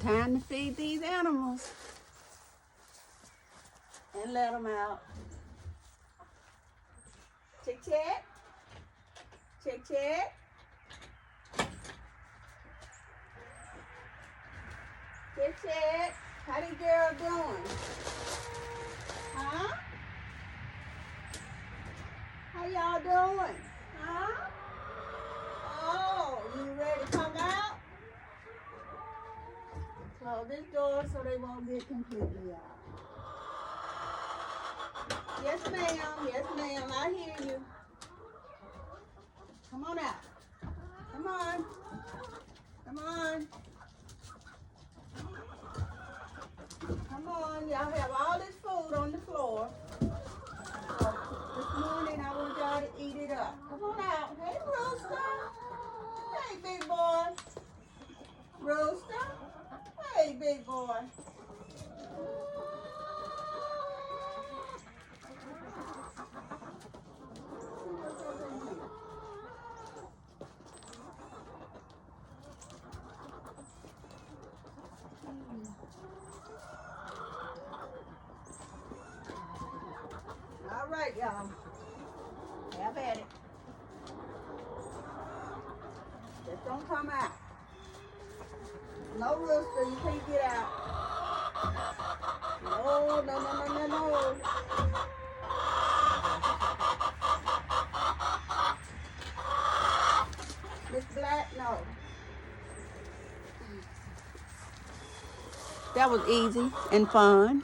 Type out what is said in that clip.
Time to feed these animals and let them out. Check, check. Check, check. Check, check. How these girls doing? Huh? How y'all doing? Huh? Oh, you ready to come out? Close this door so they won't get completely out. Yes, ma'am. Yes, ma'am. I hear you. Come on out. Come on. Come on. Come on. Y'all have all this food on the floor. So this morning I want y'all to eat it up. Come on out. Hey, Rooster. Hey, big boy. Rooster. Hey, big boy. All right, y'all. Have at it. Just don't come out. No, Rooster, you can't get out. No, no, no, no, no, no. Miss Black, no. That was easy and fun.